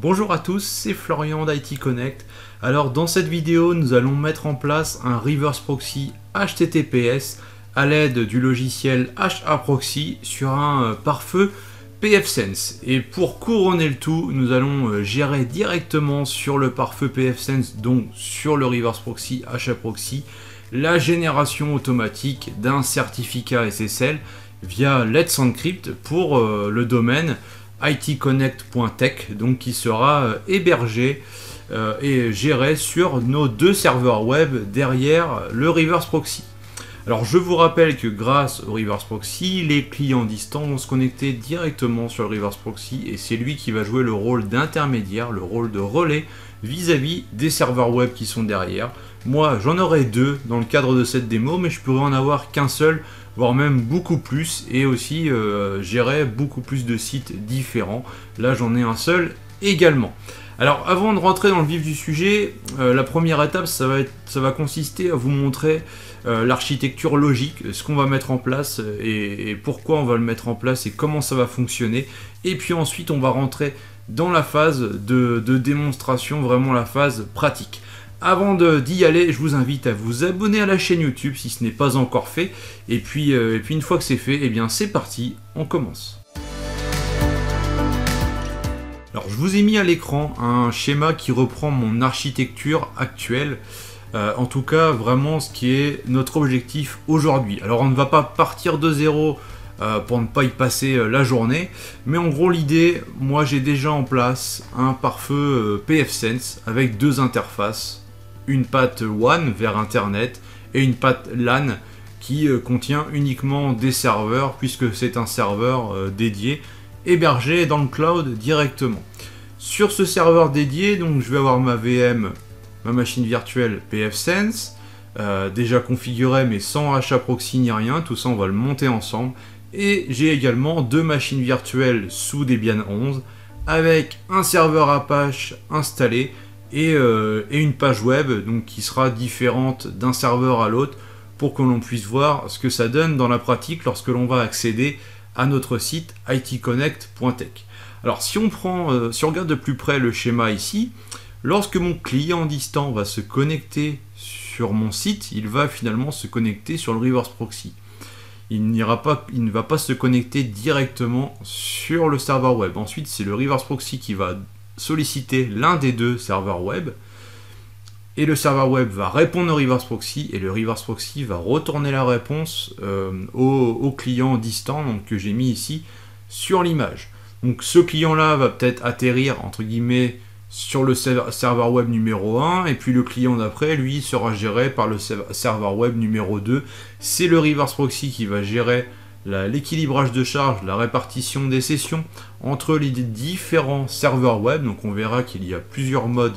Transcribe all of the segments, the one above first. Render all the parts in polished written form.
Bonjour à tous, c'est Florian d'IT Connect. Alors dans cette vidéo, nous allons mettre en place un reverse proxy HTTPS à l'aide du logiciel HAProxy sur un pare-feu pfSense. Et pour couronner le tout, nous allons gérer directement sur le pare-feu pfSense, donc sur le reverse proxy HAProxy, la génération automatique d'un certificat SSL via Let's Encrypt pour le domaine itconnect.tech, donc qui sera hébergé et géré sur nos deux serveurs web derrière le reverse proxy. Alors je vous rappelle que grâce au reverse proxy, les clients distants vont se connecter directement sur le reverse proxy et c'est lui qui va jouer le rôle d'intermédiaire, le rôle de relais vis-à-vis des serveurs web qui sont derrière. Moi j'en aurai deux dans le cadre de cette démo, mais je pourrais en avoir qu'un seul, voire même beaucoup plus, et aussi gérer beaucoup plus de sites différents. Là j'en ai un seul également. Alors avant de rentrer dans le vif du sujet, la première étape ça va consister à vous montrer l'architecture logique, ce qu'on va mettre en place et pourquoi on va le mettre en place et comment ça va fonctionner. Et puis ensuite on va rentrer dans la phase de démonstration, vraiment la phase pratique. Avant d'y aller, je vous invite à vous abonner à la chaîne YouTube si ce n'est pas encore fait. Et puis une fois que c'est fait, eh bien c'est parti, on commence. Alors je vous ai mis à l'écran un schéma qui reprend mon architecture actuelle. En tout cas, vraiment ce qui est notre objectif aujourd'hui. Alors on ne va pas partir de zéro pour ne pas y passer la journée. Mais en gros l'idée, moi j'ai déjà en place un pare-feu pfSense avec deux interfaces. Une patte WAN vers Internet et une patte LAN qui contient uniquement des serveurs puisque c'est un serveur dédié hébergé dans le cloud directement. Sur ce serveur dédié, donc je vais avoir ma VM, ma machine virtuelle pfSense, déjà configurée mais sans HAProxy ni rien, tout ça on va le monter ensemble. Et j'ai également deux machines virtuelles sous Debian 11 avec un serveur Apache installé et une page web donc, qui sera différente d'un serveur à l'autre pour que l'on puisse voir ce que ça donne dans la pratique lorsque l'on va accéder à notre site itconnect.tech. Alors si on regarde de plus près le schéma ici, lorsque mon client distant va se connecter sur mon site, il va finalement se connecter sur le reverse proxy. Il ne va pas se connecter directement sur le serveur web. Ensuite, c'est le reverse proxy qui va solliciter l'un des deux serveurs web et le serveur web va répondre au reverse proxy et le reverse proxy va retourner la réponse au client distant donc, que j'ai mis ici sur l'image. Donc ce client là va peut-être atterrir entre guillemets sur le serveur web numéro 1 et puis le client d'après lui sera géré par le serveur web numéro 2. C'est le reverse proxy qui va gérer l'équilibrage de charge, la répartition des sessions entre les différents serveurs web. Donc on verra qu'il y a plusieurs modes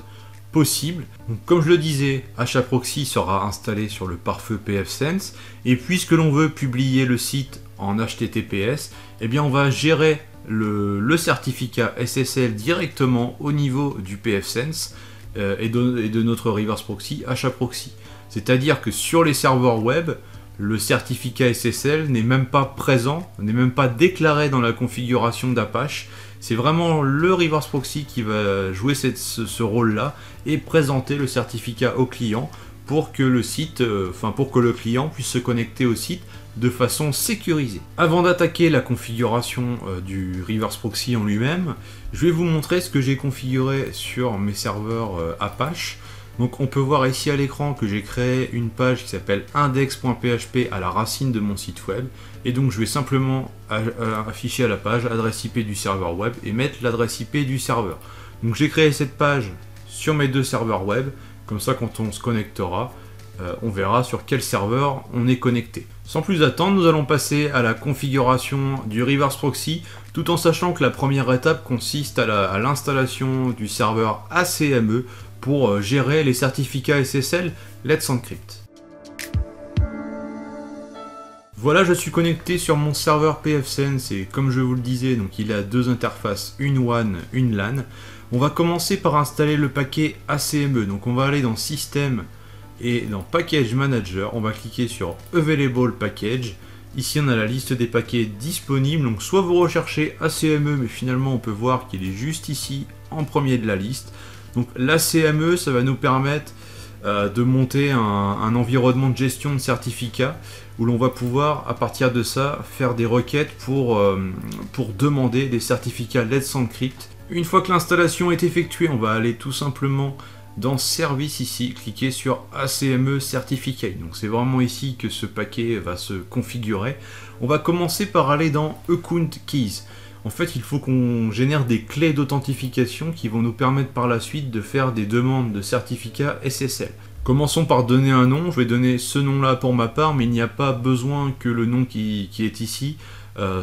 possibles. Donc, comme je le disais, HAProxy sera installé sur le pare-feu pfSense et puisque l'on veut publier le site en HTTPS, eh bien on va gérer le certificat SSL directement au niveau du pfSense et de notre reverse proxy HAProxy. C'est-à-dire que sur les serveurs web, le certificat SSL n'est même pas présent, n'est même pas déclaré dans la configuration d'Apache. C'est vraiment le reverse proxy qui va jouer ce rôle-là et présenter le certificat au client pour que le client puisse se connecter au site de façon sécurisée. Avant d'attaquer la configuration du reverse proxy en lui-même, je vais vous montrer ce que j'ai configuré sur mes serveurs Apache. Donc on peut voir ici à l'écran que j'ai créé une page qui s'appelle index.php à la racine de mon site web. Et donc je vais simplement afficher à la page adresse IP du serveur web et mettre l'adresse IP du serveur. Donc j'ai créé cette page sur mes deux serveurs web. Comme ça quand on se connectera, on verra sur quel serveur on est connecté. Sans plus attendre, nous allons passer à la configuration du reverse proxy, tout en sachant que la première étape consiste à l'installation du serveur ACME pour gérer les certificats SSL Let's Encrypt. Voilà, je suis connecté sur mon serveur pfSense et comme je vous le disais, donc il a deux interfaces, une WAN, une LAN. On va commencer par installer le paquet ACME. Donc on va aller dans Système et dans Package Manager, on va cliquer sur Available Package. Ici on a la liste des paquets disponibles, donc soit vous recherchez ACME, mais finalement on peut voir qu'il est juste ici en premier de la liste. Donc l'ACME, ça va nous permettre de monter un environnement de gestion de certificats où l'on va pouvoir, à partir de ça, faire des requêtes pour demander des certificats Let's Encrypt. Une fois que l'installation est effectuée, on va aller tout simplement dans Service ici, cliquer sur ACME Certificate. Donc c'est vraiment ici que ce paquet va se configurer. On va commencer par aller dans Account Keys. En fait, il faut qu'on génère des clés d'authentification qui vont nous permettre par la suite de faire des demandes de certificats SSL. Commençons par donner un nom. Je vais donner ce nom-là pour ma part, mais il n'y a pas besoin que le nom qui est ici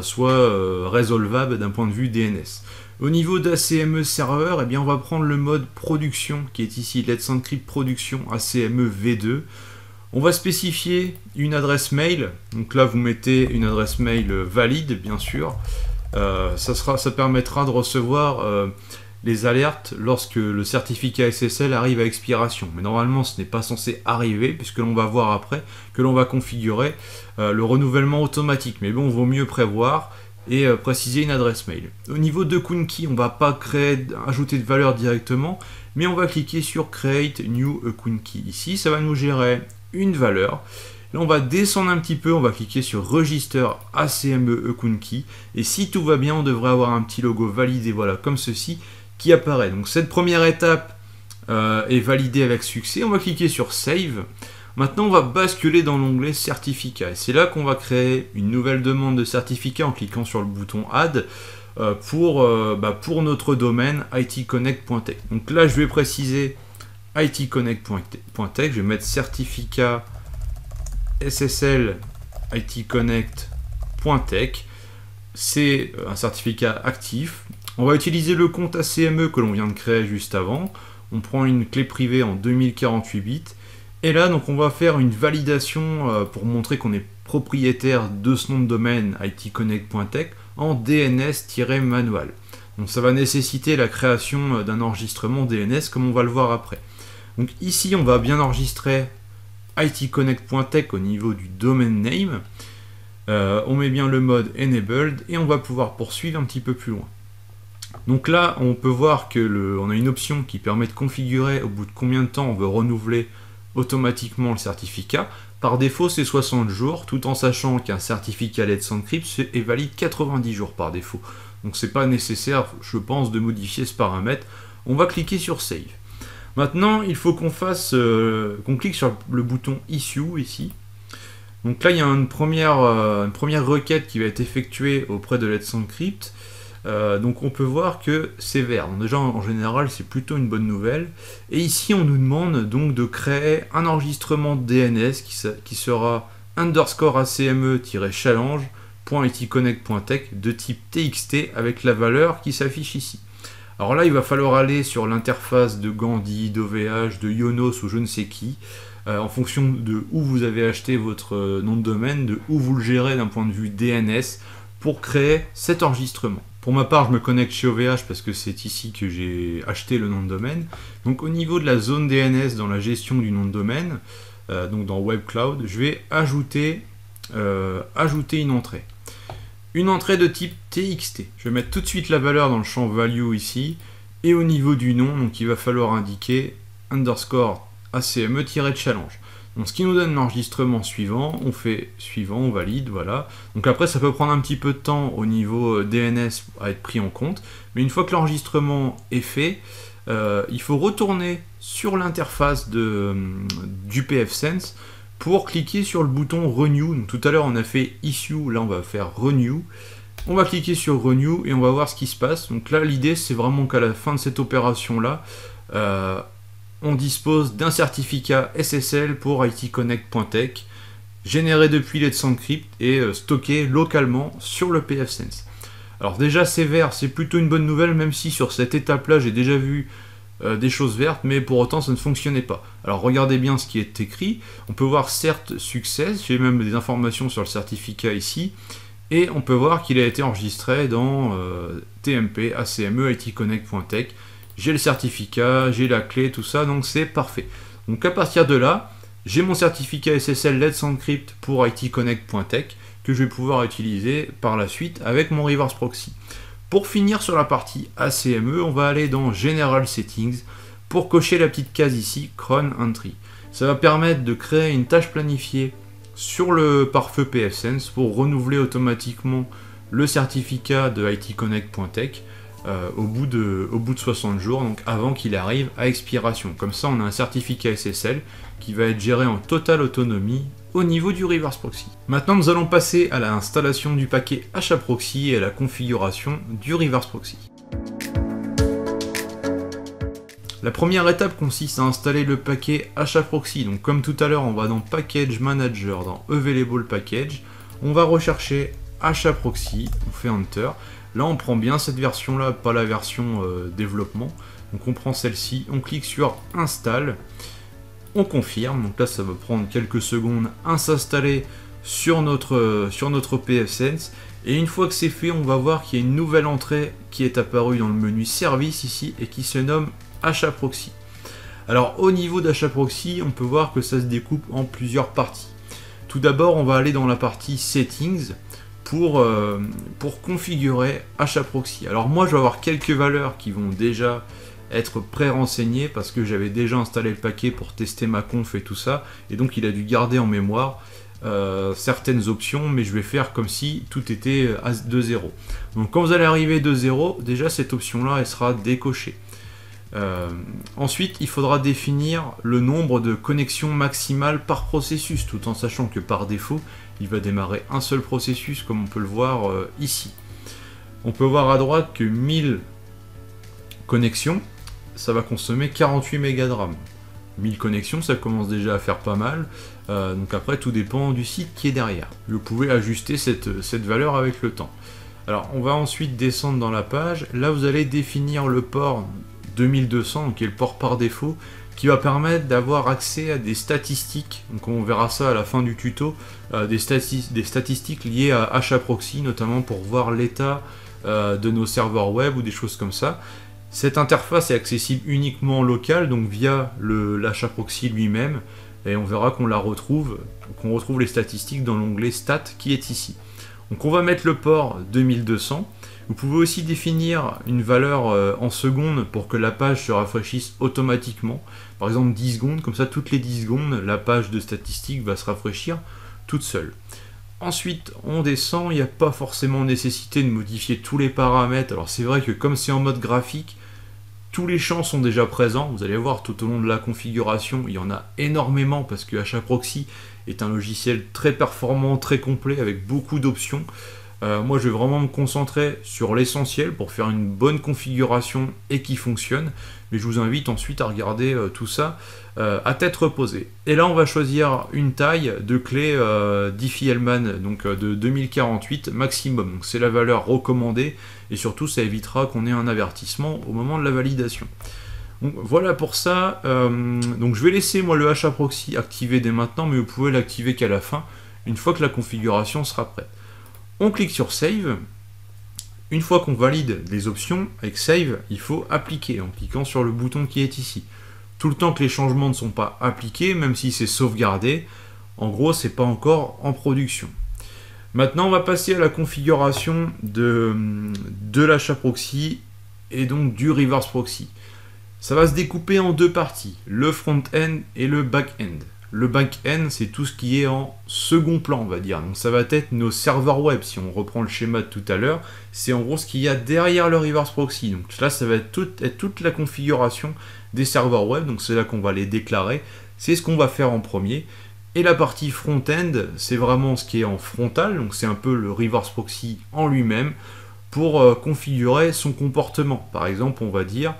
soit résolvable d'un point de vue DNS. Au niveau d'ACME Server, eh bien, on va prendre le mode production qui est ici, Let's Encrypt Production ACME V2. On va spécifier une adresse mail. Donc là, vous mettez une adresse mail valide, bien sûr. Ça permettra de recevoir les alertes lorsque le certificat SSL arrive à expiration. Mais normalement, ce n'est pas censé arriver, puisque l'on va voir après que l'on va configurer le renouvellement automatique. Mais bon, vaut mieux prévoir et préciser une adresse mail. Au niveau de Key, on ne va pas ajouter de valeur directement, mais on va cliquer sur Create New Account Key. Ici, ça va nous gérer une valeur. Là, on va descendre un petit peu, on va cliquer sur Register ACME Account Key, et si tout va bien, on devrait avoir un petit logo validé, voilà, comme ceci, qui apparaît. Donc cette première étape est validée avec succès. On va cliquer sur Save. Maintenant, on va basculer dans l'onglet Certificat. Et c'est là qu'on va créer une nouvelle demande de certificat en cliquant sur le bouton Add pour notre domaine itconnect.tech. Donc là, je vais préciser itconnect.tech. Je vais mettre certificat SSL itconnect.tech. C'est un certificat actif. On va utiliser le compte ACME que l'on vient de créer juste avant. On prend une clé privée en 2048 bits. Et là, donc, on va faire une validation pour montrer qu'on est propriétaire de ce nom de domaine itconnect.tech en DNS-manual. Donc ça va nécessiter la création d'un enregistrement DNS comme on va le voir après. Donc ici, on va bien enregistrer itconnect.tech au niveau du domain name. On met bien le mode enabled et on va pouvoir poursuivre un petit peu plus loin. Donc là, on peut voir que on a une option qui permet de configurer au bout de combien de temps on veut renouveler automatiquement le certificat. Par défaut, c'est 60 jours, tout en sachant qu'un certificat Let's Encrypt est valide 90 jours par défaut. Donc c'est pas nécessaire, je pense, de modifier ce paramètre. On va cliquer sur Save. Maintenant, il faut qu'on clique sur le bouton Issue ici. Donc là, il y a une première requête qui va être effectuée auprès de Let's Encrypt. Donc on peut voir que c'est vert. Donc déjà en général c'est plutôt une bonne nouvelle. Et ici on nous demande donc de créer un enregistrement DNS qui sera _acme-challenge.itconnect.tech de type TXT avec la valeur qui s'affiche ici. Alors là il va falloir aller sur l'interface de Gandhi, d'OVH, de Yonos ou je ne sais qui, en fonction de où vous avez acheté votre nom de domaine, de où vous le gérez d'un point de vue DNS pour créer cet enregistrement. Pour ma part, je me connecte chez OVH parce que c'est ici que j'ai acheté le nom de domaine. Donc au niveau de la zone DNS dans la gestion du nom de domaine, donc dans Web Cloud, je vais ajouter une entrée. Une entrée de type TXT. Je vais mettre tout de suite la valeur dans le champ value ici. Et au niveau du nom, donc il va falloir indiquer _ACME-challenge. Donc ce qui nous donne l'enregistrement suivant, on fait suivant, on valide, voilà. Donc après ça peut prendre un petit peu de temps au niveau DNS à être pris en compte, mais une fois que l'enregistrement est fait, il faut retourner sur l'interface du pfSense pour cliquer sur le bouton Renew. Donc tout à l'heure on a fait Issue, là on va faire Renew. On va cliquer sur Renew et on va voir ce qui se passe. Donc là l'idée c'est vraiment qu'à la fin de cette opération là, on dispose d'un certificat SSL pour itconnect.tech généré depuis Let's Encrypt et stocké localement sur le pfSense. Alors déjà c'est vert, c'est plutôt une bonne nouvelle, même si sur cette étape là j'ai déjà vu des choses vertes, mais pour autant ça ne fonctionnait pas. Alors regardez bien ce qui est écrit, on peut voir certes success, j'ai même des informations sur le certificat ici, et on peut voir qu'il a été enregistré dans TMP ACME itconnect.tech. J'ai le certificat, j'ai la clé, tout ça, donc c'est parfait. Donc à partir de là, j'ai mon certificat SSL Let's Encrypt pour itconnect.tech que je vais pouvoir utiliser par la suite avec mon reverse proxy. Pour finir sur la partie ACME, on va aller dans General Settings pour cocher la petite case ici, Cron Entry. Ça va permettre de créer une tâche planifiée sur le pare-feu pfSense pour renouveler automatiquement le certificat de itconnect.tech au bout de 60 jours, donc avant qu'il arrive à expiration. Comme ça, on a un certificat SSL qui va être géré en totale autonomie au niveau du reverse proxy. Maintenant, nous allons passer à l'installation du paquet HAProxy et à la configuration du reverse proxy. La première étape consiste à installer le paquet HAProxy. Donc comme tout à l'heure, on va dans Package Manager, dans Available Package, on va rechercher HAProxy, on fait Enter. Là, on prend bien cette version-là, pas la version développement. Donc on prend celle-ci, on clique sur Install, on confirme. Donc là, ça va prendre quelques secondes à s'installer sur notre pfSense. Et une fois que c'est fait, on va voir qu'il y a une nouvelle entrée qui est apparue dans le menu Service ici et qui se nomme HAProxy. Alors au niveau d'HAProxy, on peut voir que ça se découpe en plusieurs parties. Tout d'abord, on va aller dans la partie Settings pour configurer HAProxy. Alors moi, je vais avoir quelques valeurs qui vont déjà être pré-renseignées parce que j'avais déjà installé le paquet pour tester ma conf et tout ça, et donc il a dû garder en mémoire certaines options, mais je vais faire comme si tout était de 0. Donc quand vous allez arriver de 0, déjà cette option-là, elle sera décochée. Ensuite, il faudra définir le nombre de connexions maximales par processus, tout en sachant que par défaut, il va démarrer un seul processus, comme on peut le voir ici. On peut voir à droite que 1000 connexions, ça va consommer 48 mégas de RAM. 1000 connexions, ça commence déjà à faire pas mal. Donc après, tout dépend du site qui est derrière. Vous pouvez ajuster cette valeur avec le temps. Alors, on va ensuite descendre dans la page. Là, vous allez définir le port 2200, qui est le port par défaut, qui va permettre d'avoir accès à des statistiques. Donc on verra ça à la fin du tuto, des statistiques liées à HAProxy, notamment pour voir l'état de nos serveurs web ou des choses comme ça. Cette interface est accessible uniquement en local, donc via l'HAProxy lui-même, et on verra qu'on retrouve les statistiques dans l'onglet Stats qui est ici. Donc on va mettre le port 2200. Vous pouvez aussi définir une valeur en secondes pour que la page se rafraîchisse automatiquement. Par exemple 10 secondes, comme ça toutes les 10 secondes, la page de statistiques va se rafraîchir toute seule. Ensuite, on descend, il n'y a pas forcément nécessité de modifier tous les paramètres. Alors c'est vrai que comme c'est en mode graphique, tous les champs sont déjà présents. Vous allez voir tout au long de la configuration, il y en a énormément parce que HAProxy est un logiciel très performant, très complet avec beaucoup d'options. Moi, je vais vraiment me concentrer sur l'essentiel pour faire une bonne configuration et qui fonctionne. Mais je vous invite ensuite à regarder tout ça à tête reposée. Et là, on va choisir une taille de clé Diffie-Hellman, donc de 2048 maximum. Donc c'est la valeur recommandée et surtout, ça évitera qu'on ait un avertissement au moment de la validation. Donc voilà pour ça. Donc je vais laisser moi le HAProxy activé dès maintenant, mais vous pouvez l'activer qu'à la fin, une fois que la configuration sera prête. On clique sur Save. Une fois qu'on valide les options, avec Save, il faut appliquer en cliquant sur le bouton qui est ici. Tout le temps que les changements ne sont pas appliqués, même si c'est sauvegardé, en gros, c'est pas encore en production. Maintenant, on va passer à la configuration de l'HAProxy et donc du reverse proxy. Ça va se découper en deux parties, le front-end et le back-end. Le back-end, c'est tout ce qui est en second plan, on va dire. Donc ça va être nos serveurs web. Si on reprend le schéma de tout à l'heure, c'est en gros ce qu'il y a derrière le reverse proxy. Donc là, ça va être toute la configuration des serveurs web. Donc c'est là qu'on va les déclarer. C'est ce qu'on va faire en premier. Et la partie front-end, c'est vraiment ce qui est en frontal. Donc c'est un peu le reverse proxy en lui-même pour configurer son comportement. Par exemple, on va dire,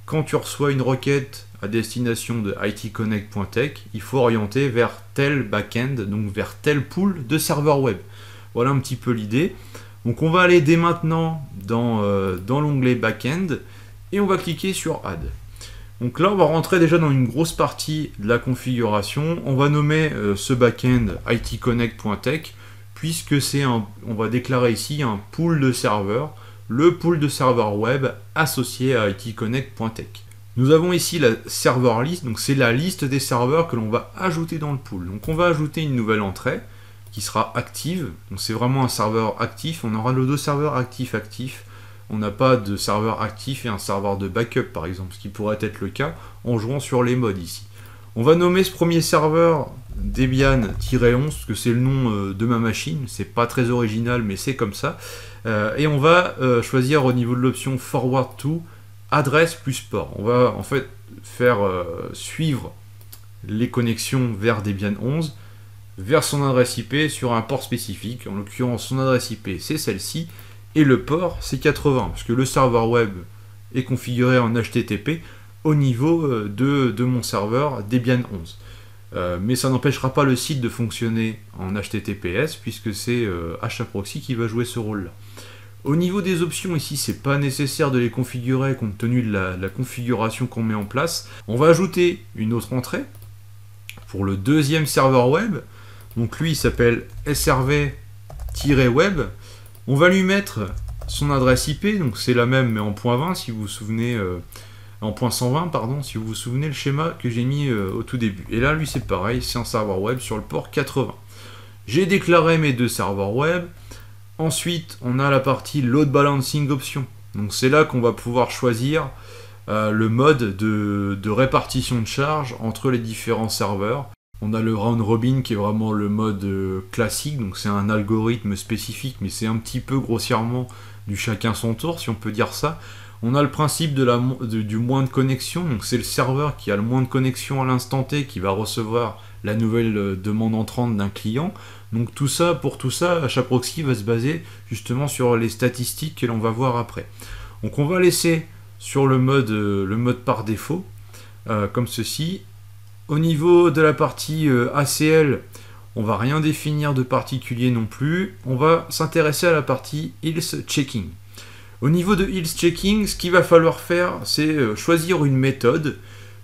quand tu reçois une requête à destination de itconnect.tech, il faut orienter vers tel backend, donc vers tel pool de serveurs web. Voilà un petit peu l'idée. Donc on va aller dès maintenant dans l'onglet backend et on va cliquer sur Add. Donc là on va rentrer déjà dans une grosse partie de la configuration. On va nommer ce backend itconnect.tech puisque on va déclarer ici un pool de serveurs, le pool de serveurs web associé à itconnect.tech. Nous avons ici la serveur list, donc c'est la liste des serveurs que l'on va ajouter dans le pool. Donc on va ajouter une nouvelle entrée qui sera active. Donc c'est vraiment un serveur actif. On aura nos deux serveurs actifs on n'a pas de serveur actif et un serveur de backup par exemple, ce qui pourrait être le cas en jouant sur les modes ici. On va nommer ce premier serveur Debian-11, parce que c'est le nom de ma machine, c'est pas très original mais c'est comme ça. Et on va choisir au niveau de l'option Forward to adresse plus port. On va en fait faire suivre les connexions vers Debian 11 vers son adresse IP sur un port spécifique. En l'occurrence, son adresse IP c'est celle-ci et le port c'est 80 parce que le serveur web est configuré en HTTP au niveau de mon serveur Debian 11. Mais ça n'empêchera pas le site de fonctionner en HTTPS puisque c'est HAProxy qui va jouer ce rôle-là. Au niveau des options ici, c'est pas nécessaire de les configurer compte tenu de la configuration qu'on met en place. On va ajouter une autre entrée pour le deuxième serveur web. Donc lui il s'appelle srv-web. On va lui mettre son adresse IP, donc c'est la même mais en .20 si vous vous souvenez, en .120 pardon, si vous vous souvenez le schéma que j'ai mis au tout début. Et là lui c'est pareil, c'est un serveur web sur le port 80. J'ai déclaré mes deux serveurs web. Ensuite, on a la partie Load Balancing Option. Donc c'est là qu'on va pouvoir choisir le mode de répartition de charge entre les différents serveurs. On a le Round Robin qui est vraiment le mode classique, donc c'est un algorithme spécifique, mais c'est un petit peu grossièrement du chacun son tour, si on peut dire ça. On a le principe du moins de connexion, donc c'est le serveur qui a le moins de connexion à l'instant T qui va recevoir la nouvelle demande entrante d'un client. Donc tout ça, pour tout ça, HAProxy va se baser justement sur les statistiques que l'on va voir après. Donc on va laisser sur le mode par défaut, comme ceci. Au niveau de la partie ACL, on va rien définir de particulier non plus. On va s'intéresser à la partie Health Checking. Au niveau de Health Checking, ce qu'il va falloir faire, c'est choisir une méthode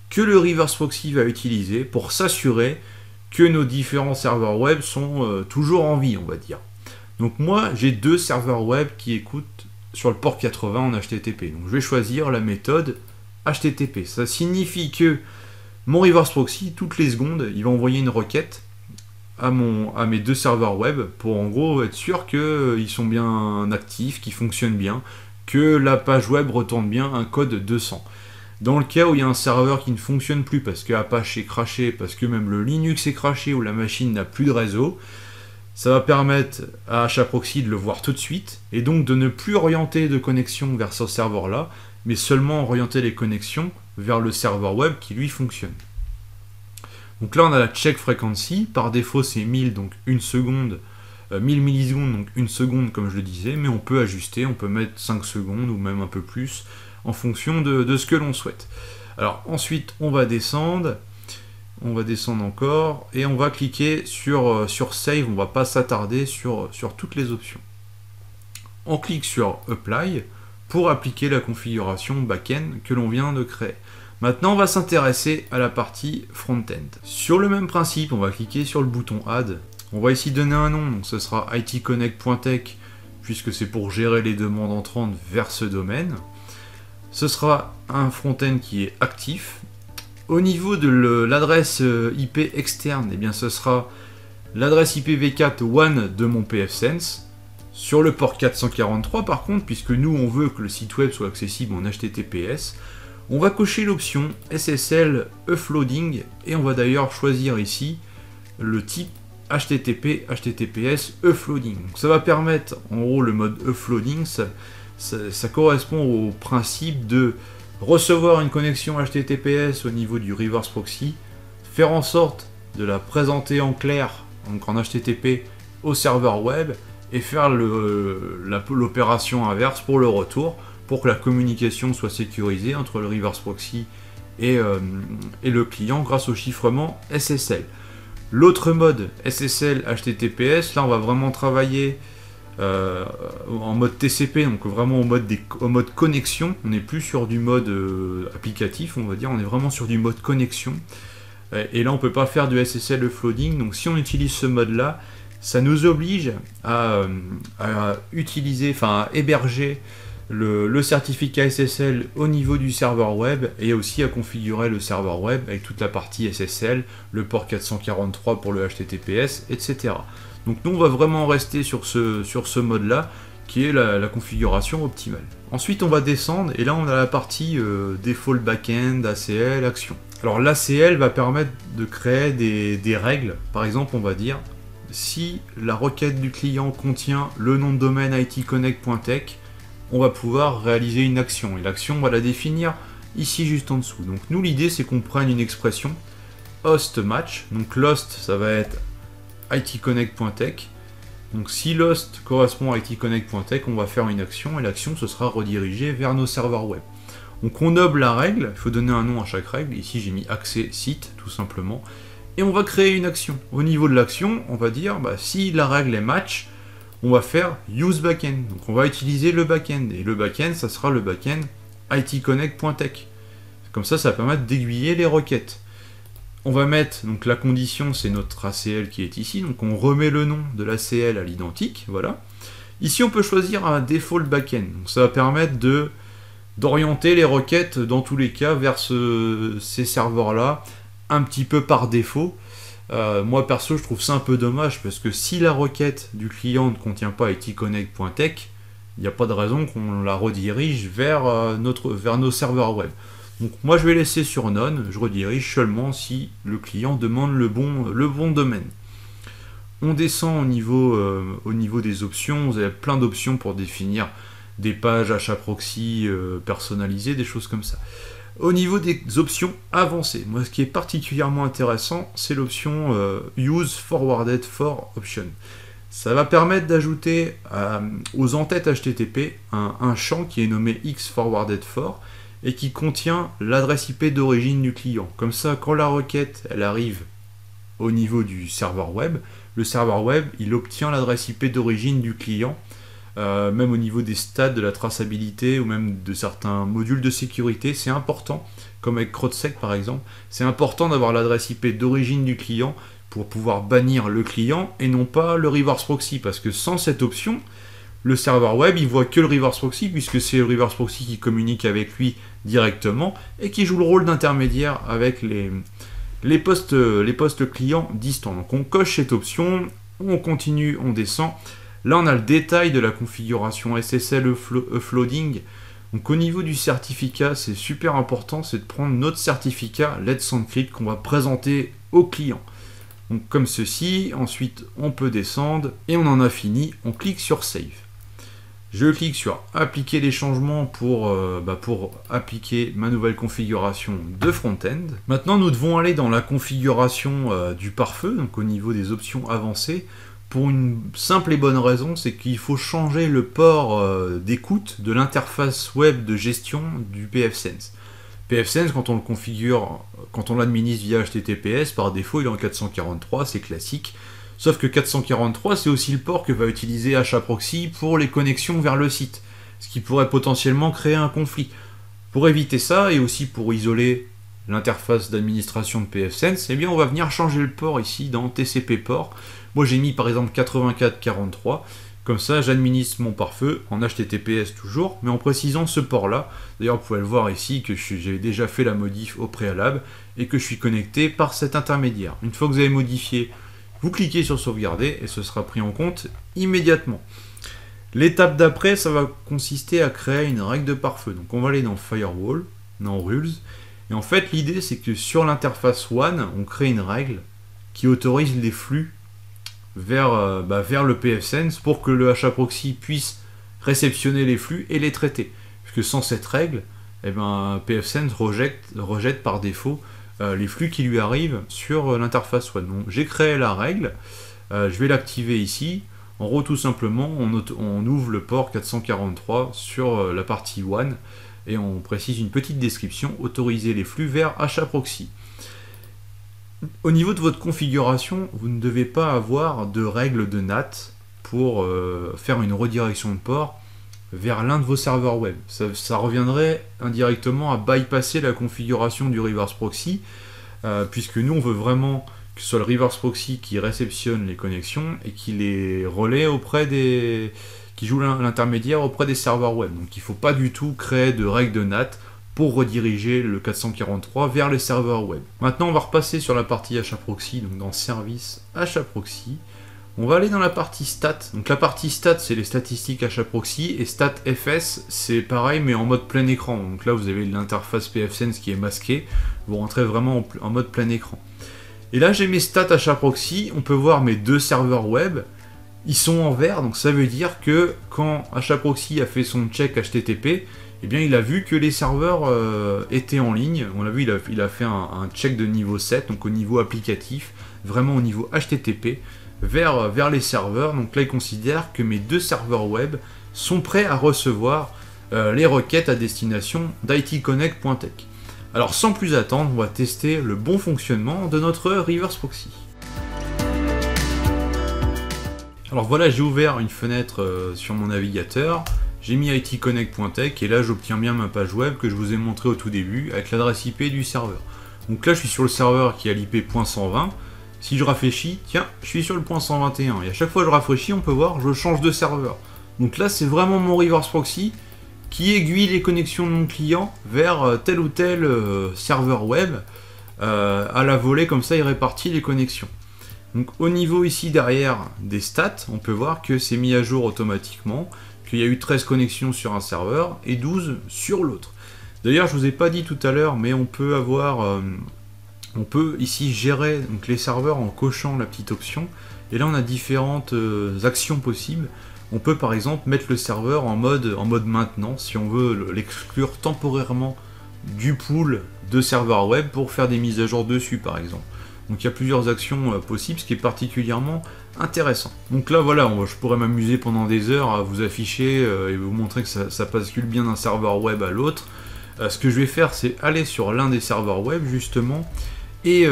que le reverse proxy va utiliser pour s'assurer que nos différents serveurs web sont toujours en vie, on va dire. Donc moi, j'ai deux serveurs web qui écoutent sur le port 80 en HTTP. Donc je vais choisir la méthode HTTP. Ça signifie que mon reverse proxy, toutes les secondes, il va envoyer une requête à mes deux serveurs web pour en gros être sûr qu'ils sont bien actifs, qu'ils fonctionnent bien, que la page web retourne bien un code 200. Dans le cas où il y a un serveur qui ne fonctionne plus parce que Apache est crashé, parce que même le Linux est crashé ou la machine n'a plus de réseau, ça va permettre à HAProxy de le voir tout de suite et donc de ne plus orienter de connexion vers ce serveur-là, mais seulement orienter les connexions vers le serveur web qui lui fonctionne. Donc là on a la check frequency, par défaut c'est 1000 donc 1 seconde, 1000 millisecondes donc 1 seconde comme je le disais, mais on peut ajuster, on peut mettre 5 secondes ou même un peu plus en fonction de ce que l'on souhaite. Alors ensuite on va descendre encore et on va cliquer sur Save, on va pas s'attarder sur toutes les options. On clique sur Apply pour appliquer la configuration back-end que l'on vient de créer. Maintenant on va s'intéresser à la partie front-end. Sur le même principe, on va cliquer sur le bouton Add. On va ici donner un nom, donc ce sera itconnect.tech puisque c'est pour gérer les demandes entrantes vers ce domaine. Ce sera un front-end qui est actif. Au niveau de l'adresse IP externe, eh bien, ce sera l'adresse IPv4 WAN de mon pfSense. Sur le port 443 par contre, puisque nous on veut que le site web soit accessible en HTTPS, on va cocher l'option SSL Offloading et on va d'ailleurs choisir ici le type HTTP, HTTPS Offloading. Donc ça va permettre, en gros le mode Offloading, ça correspond au principe de recevoir une connexion HTTPS au niveau du reverse proxy, faire en sorte de la présenter en clair, donc en HTTP, au serveur web, et faire l'opération inverse pour le retour, pour que la communication soit sécurisée entre le reverse proxy et le client grâce au chiffrement SSL. L'autre mode SSL HTTPS, là on va vraiment travailler en mode TCP, donc vraiment au mode connexion. On n'est plus sur du mode applicatif, on va dire, on est vraiment sur du mode connexion. Et là on peut pas faire de SSL offloading, donc si on utilise ce mode là, ça nous oblige à utiliser, enfin à héberger le certificat SSL au niveau du serveur web et aussi à configurer le serveur web avec toute la partie SSL, le port 443 pour le HTTPS, etc. Donc nous on va vraiment rester sur ce mode là qui est la configuration optimale. Ensuite, on va descendre, et là on a la partie Default Backend, ACL, Action. Alors l'ACL va permettre de créer des règles. Par exemple, on va dire, si la requête du client contient le nom de domaine itconnect.tech, on va pouvoir réaliser une action. Et l'action, on va la définir ici juste en dessous. Donc nous, l'idée, c'est qu'on prenne une expression host match. Donc l'host, ça va être itconnect.tech. Donc si l'host correspond à itconnect.tech, on va faire une action, et l'action, ce sera redirigé vers nos serveurs web. Donc on noble la règle, il faut donner un nom à chaque règle. Ici, j'ai mis accès site, tout simplement. Et on va créer une action. Au niveau de l'action, on va dire, si la règle est match, on va faire use backend. Donc on va utiliser le backend. Et le backend, ça sera le backend itconnect.tech. Comme ça va permettre d'aiguiller les requêtes. On va mettre, donc la condition, c'est notre ACL qui est ici. Donc on remet le nom de l'ACL à l'identique. Voilà. Ici, on peut choisir un default backend. Donc ça va permettre d'orienter les requêtes dans tous les cas vers ces serveurs-là, un petit peu par défaut. Moi perso, je trouve ça un peu dommage, parce que si la requête du client ne contient pas itconnect.tech, il n'y a pas de raison qu'on la redirige vers nos serveurs web. Donc moi je vais laisser sur none, je redirige seulement si le client demande le bon domaine. On descend au niveau des options, vous avez plein d'options pour définir des pages HAProxy personnalisées, des choses comme ça. Au niveau des options avancées, moi ce qui est particulièrement intéressant, c'est l'option Use Forwarded for Option. Ça va permettre d'ajouter aux entêtes HTTP un champ qui est nommé xForwardedFor et qui contient l'adresse IP d'origine du client. Comme ça, quand la requête elle arrive au niveau du serveur web, le serveur web il obtient l'adresse IP d'origine du client. Même au niveau des stades de la traçabilité ou même de certains modules de sécurité, c'est important, comme avec CrowdSec par exemple, c'est important d'avoir l'adresse IP d'origine du client pour pouvoir bannir le client et non pas le reverse proxy, parce que sans cette option, le serveur web il voit que le reverse proxy, puisque c'est le reverse proxy qui communique avec lui directement et qui joue le rôle d'intermédiaire avec les postes clients distants. Donc on coche cette option, on continue, on descend. Là, on a le détail de la configuration SSL offloading. Donc, au niveau du certificat, c'est super important, c'est de prendre notre certificat Let's Encrypt qu'on va présenter au client. Donc, comme ceci. Ensuite, on peut descendre et on en a fini. On clique sur Save. Je clique sur Appliquer les changements pour appliquer ma nouvelle configuration de front-end. Maintenant, nous devons aller dans la configuration du pare-feu, donc au niveau des options avancées. Pour une simple et bonne raison, c'est qu'il faut changer le port d'écoute de l'interface web de gestion du pfSense. pfSense, quand on le configure, quand on l'administre via HTTPS, par défaut il est en 443, c'est classique. Sauf que 443, c'est aussi le port que va utiliser HAProxy pour les connexions vers le site, ce qui pourrait potentiellement créer un conflit. Pour éviter ça, et aussi pour isoler l'interface d'administration de pfSense, eh bien on va venir changer le port ici dans TCP port. Moi j'ai mis par exemple 8443, comme ça j'administre mon pare-feu en HTTPS toujours, mais en précisant ce port là. D'ailleurs vous pouvez le voir ici que j'ai déjà fait la modif au préalable et que je suis connecté par cet intermédiaire. Une fois que vous avez modifié, vous cliquez sur sauvegarder et ce sera pris en compte immédiatement. L'étape d'après, ça va consister à créer une règle de pare-feu. Donc on va aller dans Firewall, dans Rules, et en fait l'idée c'est que sur l'interface WAN, on crée une règle qui autorise les flux vers le pfSense pour que le HAProxy puisse réceptionner les flux et les traiter. Puisque sans cette règle, pfSense rejette par défaut les flux qui lui arrivent sur l'interface WAN. Donc j'ai créé la règle, je vais l'activer ici. En gros, tout simplement, on ouvre le port 443 sur la partie WAN et on précise une petite description, autoriser les flux vers HAProxy. Au niveau de votre configuration, vous ne devez pas avoir de règle de NAT pour faire une redirection de port vers l'un de vos serveurs web. Ça reviendrait indirectement à bypasser la configuration du reverse proxy, puisque nous on veut vraiment que ce soit le reverse proxy qui réceptionne les connexions et qui les relaie qui joue l'intermédiaire auprès des serveurs web. Donc il ne faut pas du tout créer de règle de NAT pour rediriger le 443 vers les serveurs web. Maintenant on va repasser sur la partie HAProxy, donc dans Service HAProxy. On va aller dans la partie stats. Donc la partie stats, c'est les statistiques HAProxy, et stat FS, c'est pareil mais en mode plein écran. Donc là vous avez l'interface pfSense qui est masquée, vous rentrez vraiment en mode plein écran. Et là j'ai mes stats HAProxy, on peut voir mes 2 serveurs web, ils sont en vert, donc ça veut dire que quand HAProxy a fait son check HTTP, eh bien il a vu que les serveurs étaient en ligne. On l'a vu, il a fait un check de niveau 7, donc au niveau applicatif, vraiment au niveau HTTP, vers les serveurs. Donc là il considère que mes 2 serveurs web sont prêts à recevoir les requêtes à destination d'ITConnect.tech. Alors sans plus attendre, on va tester le bon fonctionnement de notre reverse proxy. Alors voilà, j'ai ouvert une fenêtre sur mon navigateur, j'ai mis ITConnect.tech et là j'obtiens bien ma page web que je vous ai montré au tout début avec l'adresse IP du serveur. Donc là je suis sur le serveur qui a l'IP .120. Si je rafraîchis, tiens, je suis sur le point 121, et à chaque fois que je rafraîchis, on peut voir, je change de serveur. Donc là, c'est vraiment mon reverse proxy qui aiguille les connexions de mon client vers tel ou tel serveur web. À la volée, comme ça, il répartit les connexions. Donc au niveau ici, derrière des stats, on peut voir que c'est mis à jour automatiquement, qu'il y a eu 13 connexions sur un serveur et 12 sur l'autre. D'ailleurs, je ne vous ai pas dit tout à l'heure, mais on peut avoir... on peut ici gérer donc, les serveurs en cochant la petite option. Et là, on a différentes actions possibles. On peut par exemple mettre le serveur en mode maintenance si on veut l'exclure temporairement du pool de serveurs web pour faire des mises à jour dessus par exemple. Donc il y a plusieurs actions possibles, ce qui est particulièrement intéressant. Donc là voilà, je pourrais m'amuser pendant des heures à vous afficher et vous montrer que ça bascule bien d'un serveur web à l'autre. Ce que je vais faire, c'est aller sur l'un des serveurs web justement et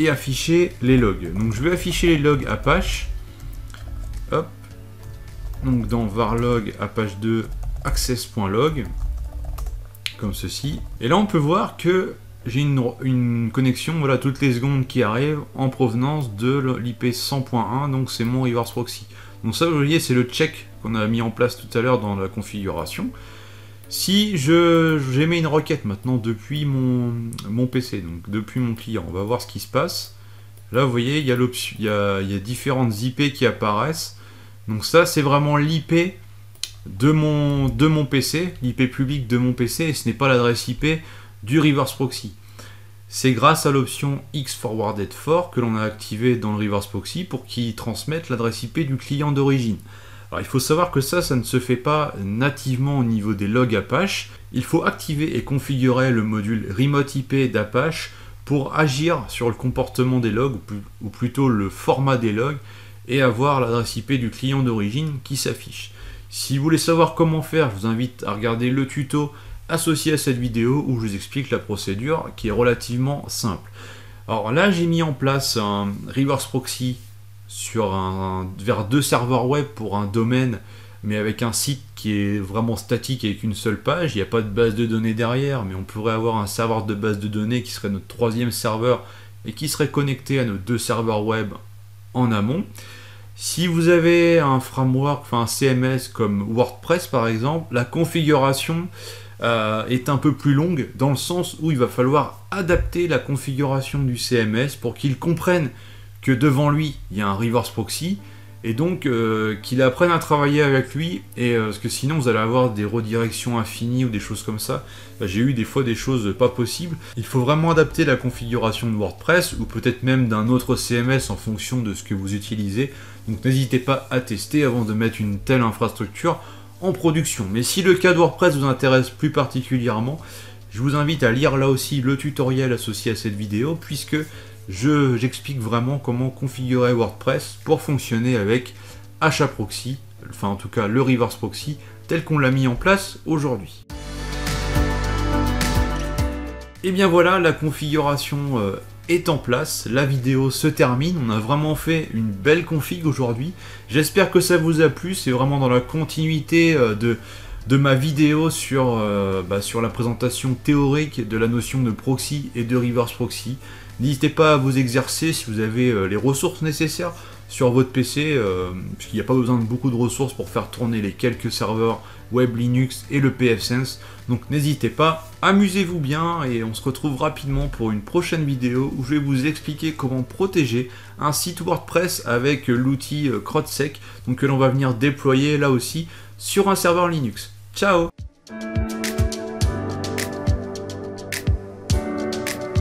afficher les logs. Donc je vais afficher les logs Apache. Hop. Donc dans varlog Apache 2 access.log comme ceci. Et là on peut voir que j'ai une connexion voilà, toutes les secondes qui arrive en provenance de l'IP 100.1, donc c'est mon reverse proxy. Donc ça vous voyez c'est le check qu'on a mis en place tout à l'heure dans la configuration. Si j'émets une requête maintenant depuis mon PC, donc depuis mon client, on va voir ce qui se passe. Là vous voyez il y a différentes IP qui apparaissent. Donc ça c'est vraiment l'IP de mon PC, l'IP public de mon PC, et ce n'est pas l'adresse IP du reverse proxy. C'est grâce à l'option X-Forwarded-For que l'on a activé dans le reverse proxy pour qu'il transmette l'adresse IP du client d'origine. Alors il faut savoir que ça ne se fait pas nativement au niveau des logs Apache. Il faut activer et configurer le module Remote IP d'Apache pour agir sur le comportement des logs, ou plutôt le format des logs, et avoir l'adresse IP du client d'origine qui s'affiche. Si vous voulez savoir comment faire, je vous invite à regarder le tuto associé à cette vidéo où je vous explique la procédure qui est relativement simple. Alors là j'ai mis en place un reverse proxy vers 2 serveurs web pour un domaine, mais avec un site qui est vraiment statique avec une seule page. Il n'y a pas de base de données derrière, mais on pourrait avoir un serveur de base de données qui serait notre 3e serveur et qui serait connecté à nos 2 serveurs web en amont. Si vous avez un framework, enfin un CMS comme WordPress par exemple, la configuration est un peu plus longue dans le sens où il va falloir adapter la configuration du CMS pour qu'il comprenne que devant lui il y a un reverse proxy et donc qu'il apprenne à travailler avec lui, et parce que sinon vous allez avoir des redirections infinies ou des choses comme ça. J'ai eu des fois des choses pas possibles. Il faut vraiment adapter la configuration de WordPress ou peut-être même d'un autre CMS en fonction de ce que vous utilisez. Donc n'hésitez pas à tester avant de mettre une telle infrastructure en production. Mais si le cas de WordPress vous intéresse plus particulièrement, je vous invite à lire là aussi le tutoriel associé à cette vidéo, puisque j'explique vraiment comment configurer WordPress pour fonctionner avec HAProxy, enfin en tout cas le reverse proxy tel qu'on l'a mis en place aujourd'hui. Et bien voilà, la configuration est en place, la vidéo se termine, on a vraiment fait une belle config aujourd'hui. J'espère que ça vous a plu, c'est vraiment dans la continuité de ma vidéo sur la présentation théorique de la notion de proxy et de reverse proxy. N'hésitez pas à vous exercer si vous avez les ressources nécessaires sur votre PC, puisqu'il n'y a pas besoin de beaucoup de ressources pour faire tourner les quelques serveurs web Linux et le pfSense. Donc n'hésitez pas, amusez-vous bien et on se retrouve rapidement pour une prochaine vidéo où je vais vous expliquer comment protéger un site WordPress avec l'outil CrowdSec, donc que l'on va venir déployer là aussi sur un serveur Linux. Ciao!